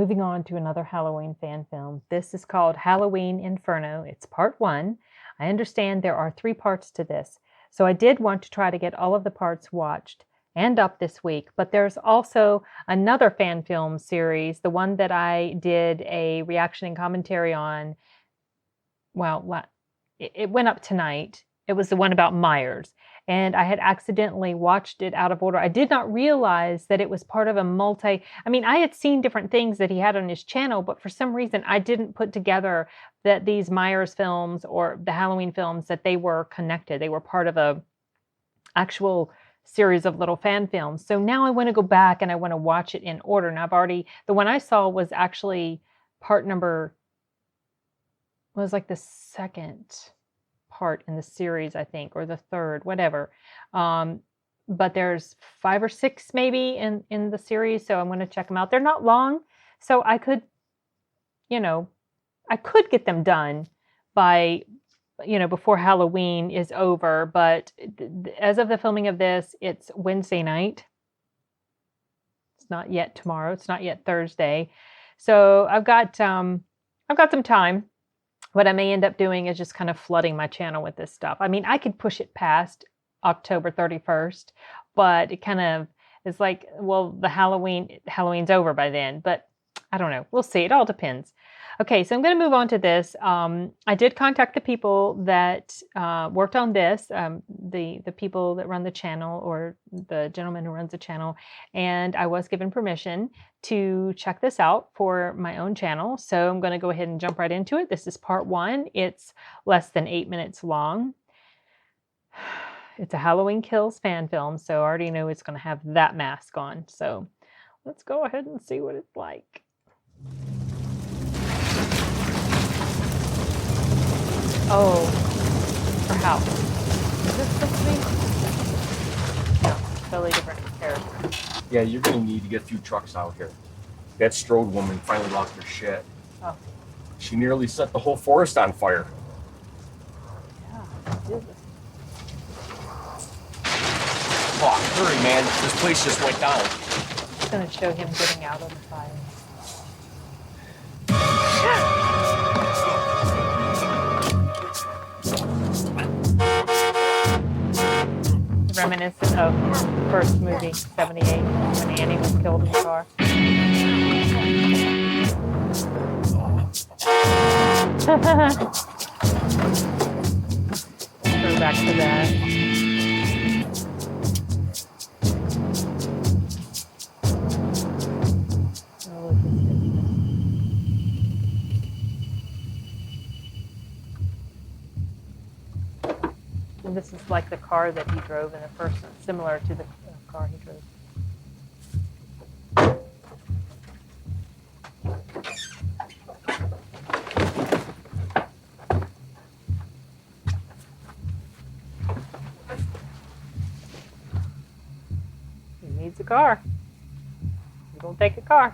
moving on to another Halloween fan film. This is called Halloween Inferno. It's part 1. I understand there are 3 parts to this. So I did want to try to get all of the parts watched and up this week, but there's also another fan film series, the one that I did a reaction and commentary on. Well, it went up tonight. It was the one about Myers, and I had accidentally watched it out of order. I did not realize that it was part of a I had seen different things that he had on his channel, but for some reason I didn't put together that these Myers films or the Halloween films, that they were connected. They were part of a actual series of little fan films. So now I want to go back and I want to watch it in order. And the one I saw was actually was like the second part in the series, I think, or the third, whatever. But there's 5 or 6 maybe in the series, so I'm going to check them out. They're not long, so I could get them done by, before Halloween is over. But as of the filming of this, it's Wednesday night. It's not yet tomorrow. It's not yet Thursday. So I've got some time. What I may end up doing is just kind of flooding my channel with this stuff. I mean, I could push it past October 31st, but it kind of is like, well, Halloween's over by then, but I don't know. We'll see. It all depends. Okay, so I'm going to move on to this. I did contact the people that worked on this, the people that run the channel, or the gentleman who runs the channel, and I was given permission to check this out for my own channel. So I'm going to go ahead and jump right into it. This is part 1. It's less than 8 minutes long. It's a Halloween Kills fan film, so I already know it's going to have that mask on. So let's go ahead and see what it's like. Oh, her house. Is this supposed to be? No, totally different character. Yeah, you're gonna need to get a few trucks out here. That Strode woman finally lost her shit. Oh. She nearly set the whole forest on fire. Yeah, I did. Fuck, hurry, man. This place just went down. It's gonna show him getting out of the fire. Reminiscent of the first movie, 78, when Annie was killed in the car. Go back to that. Oh, look at this. And this is like the car that he drove in the first one, similar to the car he drove. He needs a car. He's gonna take a car.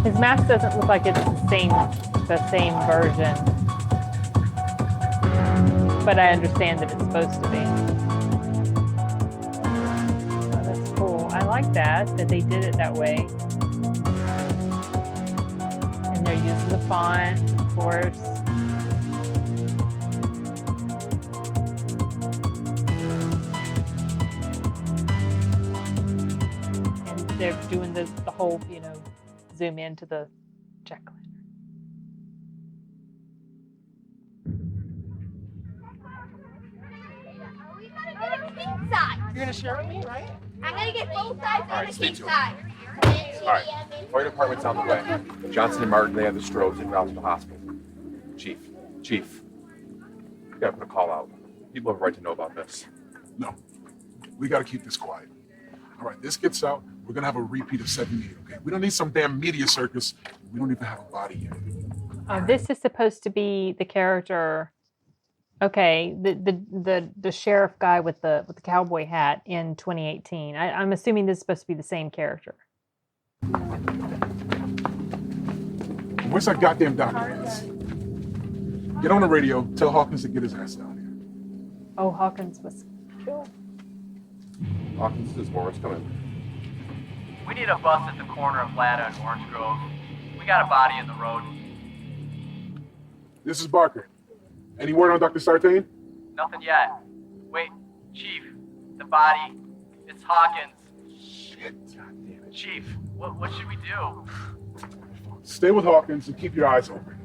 His mask doesn't look like it's the same version, but I understand that it's supposed to be. Oh, that's cool. I like that they did it that way. And they're using the font, of course. And they're doing the whole, zoom into the jack-o'-lantern. We gotta get a king size. You're gonna share with me, right? I'm gonna get both sides Alright, and a stay king tuned. size. Alright. Fire department's on the way. Johnson and Martin, they have the Strodes en route to the hospital. Chief, you gotta put a call out. People have a right to know about this. No, we gotta keep this quiet. All right, this gets out, we're gonna have a repeat of 78, okay? We don't need some damn media circus. We don't even have a body yet. This is supposed to be the character. Okay, the sheriff guy with the cowboy hat in 2018. I'm assuming this is supposed to be the same character. Where's that goddamn doctor? Get on the radio. Tell Hawkins to get his ass down here. Oh, Hawkins was killed. Hawkins, this is Morris. Come in. We need a bus at the corner of Latta and Orange Grove. We got a body in the road. This is Barker. Any word on Dr. Sartain? Nothing yet. Wait, Chief, the body. It's Hawkins. Shit, goddamn it. Chief, what should we do? Stay with Hawkins and keep your eyes open.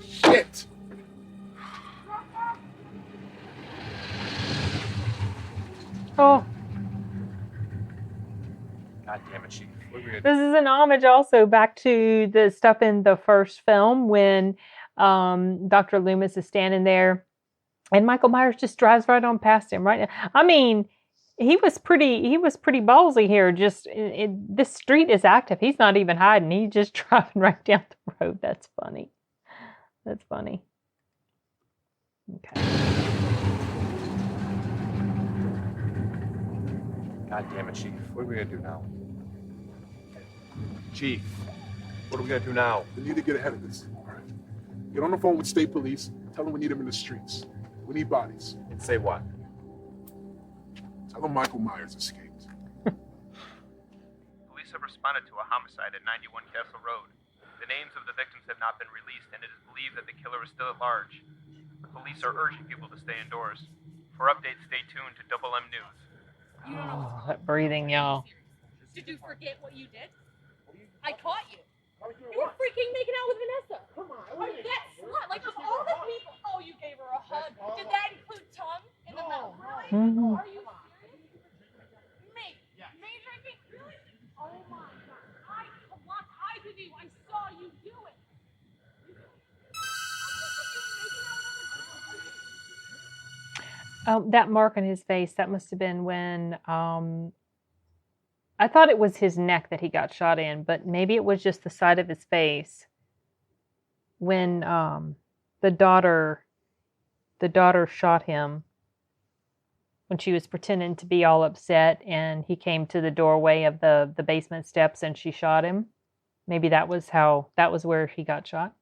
Shit! Oh, God damn it, Chief. What are we gonna do? this is an homage also back to the stuff in the first film when Dr. Loomis is standing there and Michael Myers just drives right on past him. Right. I mean, he was pretty ballsy here. Just this street is active. He's not even hiding. He's just driving right down the road. That's funny. That's funny. Okay. God damn it, Chief. What are we gonna do now? Chief, what are we gonna do now? We need to get ahead of this. All right. Get on the phone with state police. Tell them we need them in the streets. We need bodies. And say what? Tell them Michael Myers escaped. Police have responded to a homicide at 91 Castle Road. The names of the victims have not been released, and it is believed that the killer is still at large. The police are urging people to stay indoors. For updates, stay tuned to Double M News. Oh, that breathing, y'all. Did you forget what you did? I caught you. You were freaking making out with Vanessa. Come on. Oh, that slut. Like, of all the people. Oh, you gave her a hug. Did that include tongue in the mouth? Really? Mhm. Are you serious? Me? Me drinking? Really? Oh my God. I locked eyes with you. I saw you do it. That mark on his face, that must have been when I thought it was his neck that he got shot in, but maybe it was just the side of his face when the daughter shot him when she was pretending to be all upset and he came to the doorway of the basement steps and she shot him. Maybe that was where he got shot.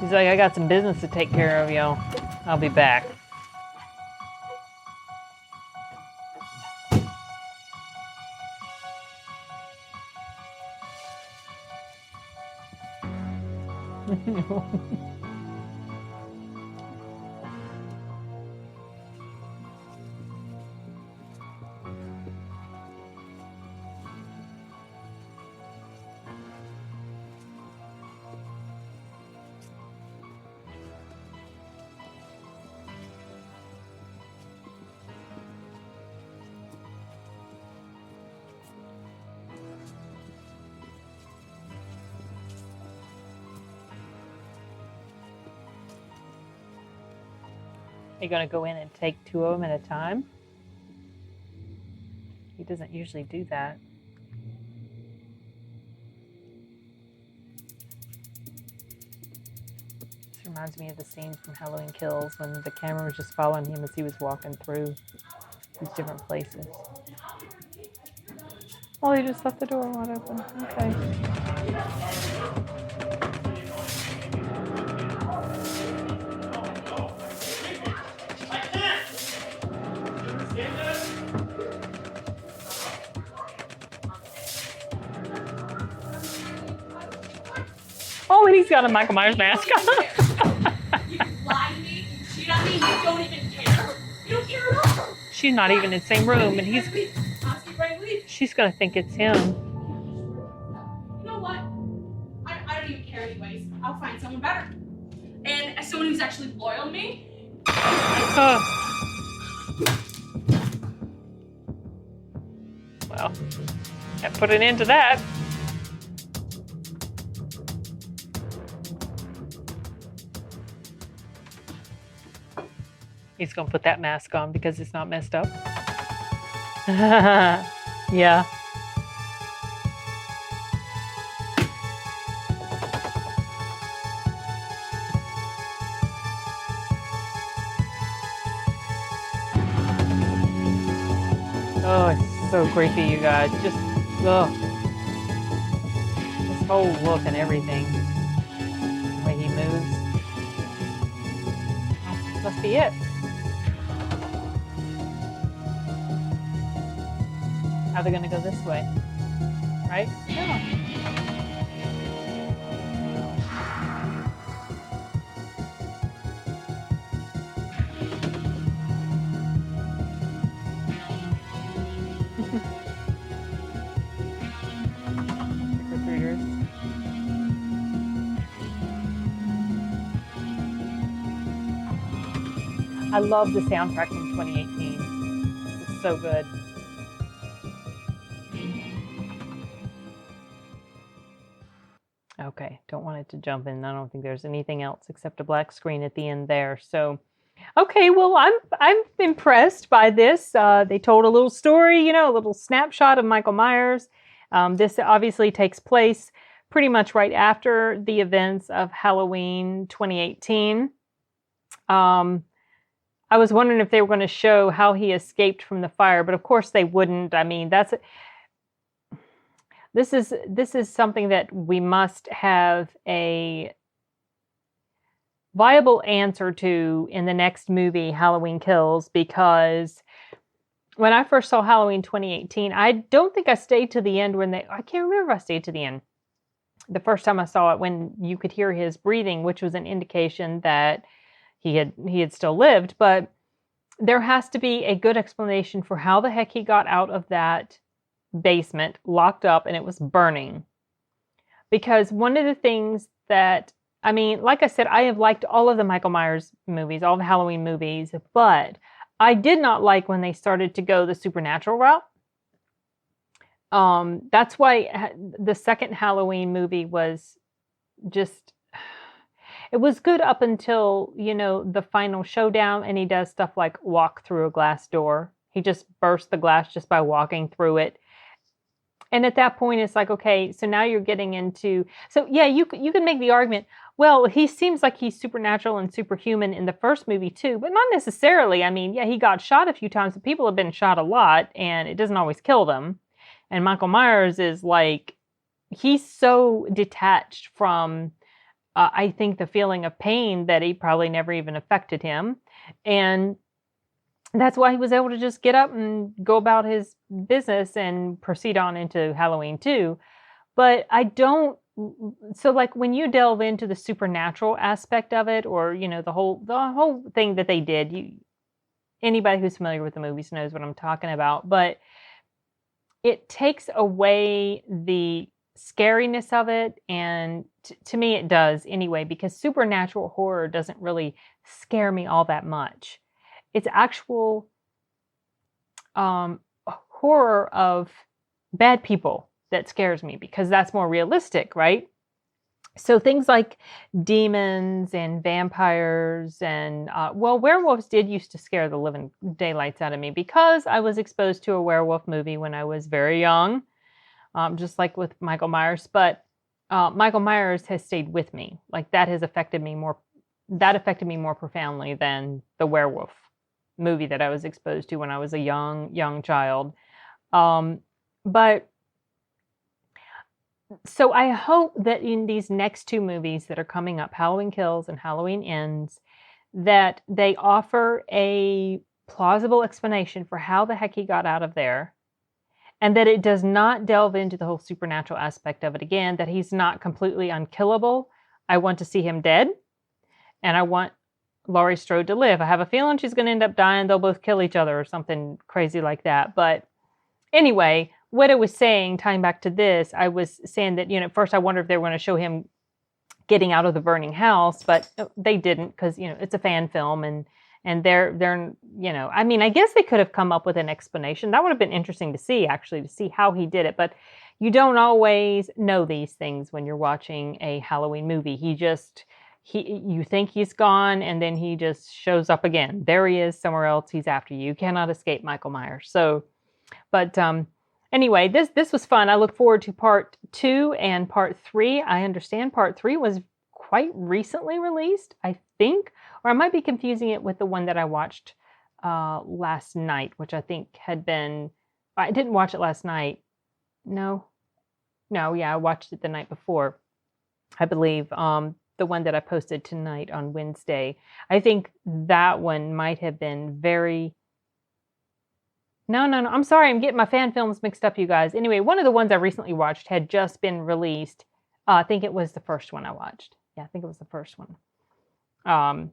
He's like, I got some business to take care of, y'all. I'll be back. Are you going to go in and take two of them at a time? He doesn't usually do that. This reminds me of the scenes from Halloween Kills when the camera was just following him as he was walking through these different places. Oh, they just left the door wide open. Okay. Oh, and he's got a Michael Myers mask on. You lie to me, you cheat on me, you don't even care. You don't care at all. She's not even in the same room, and she's gonna think it's him. You know what? I don't even care anyways. I'll find someone better. And as someone who's actually loyal to me, Well, I put an end to that. He's gonna put that mask on because it's not messed up. Yeah. Oh, it's so creepy, you guys. Just, ugh. whole look and everything. The way he moves. This must be it. How they're gonna go this way, right? Yeah. Trick-or-treaters. I love the soundtrack from 2018. It's so good. Okay, don't want it to jump in. I don't think there's anything else except a black screen at the end there. So, okay, well, I'm impressed by this. They told a little story, a little snapshot of Michael Myers. This obviously takes place pretty much right after the events of Halloween 2018. I was wondering if they were going to show how he escaped from the fire, but of course they wouldn't. I mean, this is something that we must have a viable answer to in the next movie, Halloween Kills, because when I first saw Halloween 2018, I don't think I stayed to the end I can't remember if I stayed to the end. The first time I saw it, when you could hear his breathing, which was an indication that he had still lived, but there has to be a good explanation for how the heck he got out of that basement, locked up, and it was burning. Because one of the things that, I mean, like I said, I have liked all of the Michael Myers movies, all the Halloween movies, but I did not like when they started to go the supernatural route. That's why the second Halloween movie was just, it was good up until, the final showdown, and he does stuff like walk through a glass door. He just burst the glass just by walking through it. And at that point, it's like, okay, so now you're getting into, so yeah, you can make the argument, well, he seems like he's supernatural and superhuman in the first movie too, but not necessarily. I mean, yeah, he got shot a few times, but people have been shot a lot, and it doesn't always kill them. And Michael Myers is like, he's so detached from, I think, the feeling of pain that he probably never even affected him. And that's why he was able to just get up and go about his business and proceed on into Halloween 2. But so like when you delve into the supernatural aspect of it, or, the whole thing that they did, anybody who's familiar with the movies knows what I'm talking about, but it takes away the scariness of it. And to me, it does anyway, because supernatural horror doesn't really scare me all that much. It's actual horror of bad people that scares me, because that's more realistic, right? So things like demons and vampires and, werewolves did used to scare the living daylights out of me, because I was exposed to a werewolf movie when I was very young, just like with Michael Myers. But Michael Myers has stayed with me. Like, that affected me more profoundly than the werewolf movie that I was exposed to when I was a young child. But so I hope that in these next two movies that are coming up, Halloween Kills and Halloween Ends, that they offer a plausible explanation for how the heck he got out of there, and that it does not delve into the whole supernatural aspect of it again, that he's not completely unkillable. I want to see him dead, and I want Laurie Strode to live. I have a feeling she's going to end up dying. They'll both kill each other or something crazy like that. But anyway, what I was saying, tying back to this, I was saying that, at first I wondered if they were going to show him getting out of the burning house, but they didn't, because, it's a fan film, and they're, I mean, I guess they could have come up with an explanation. That would have been interesting to see, actually, to see how he did it. But you don't always know these things when you're watching a Halloween movie. You think he's gone, and then he just shows up again. There he is somewhere else. He's after you. You cannot escape Michael Myers. So, but anyway, this was fun. I look forward to part 2 and part 3. I understand part 3 was quite recently released, I think, or I might be confusing it with the one that I watched last night, which I think had been, I didn't watch it last night. No, No, yeah, I watched it the night before. I believe the one that I posted tonight on Wednesday. I think that one might have been very. No. I'm sorry. I'm getting my fan films mixed up, you guys. Anyway, one of the ones I recently watched had just been released. I think it was the first one I watched. Yeah, I think it was the first one.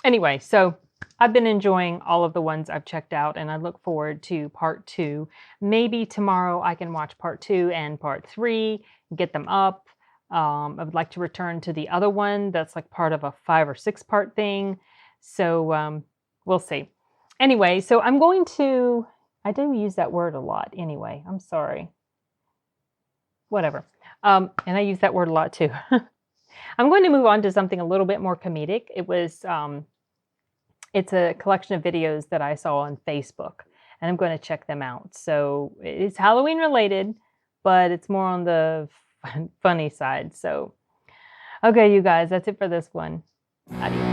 Anyway, so I've been enjoying all of the ones I've checked out, and I look forward to part 2. Maybe tomorrow I can watch part 2 and part 3, get them up. I would like to return to the other one that's like part of a 5 or 6 part thing. So we'll see. Anyway, so I'm going to, I do use that word a lot anyway. I'm sorry. Whatever. And I use that word a lot too. I'm going to move on to something a little bit more comedic. It's a collection of videos that I saw on Facebook, and I'm going to check them out. So it's Halloween related, but it's more on the funny side. So, okay, you guys, that's it for this one. Adios.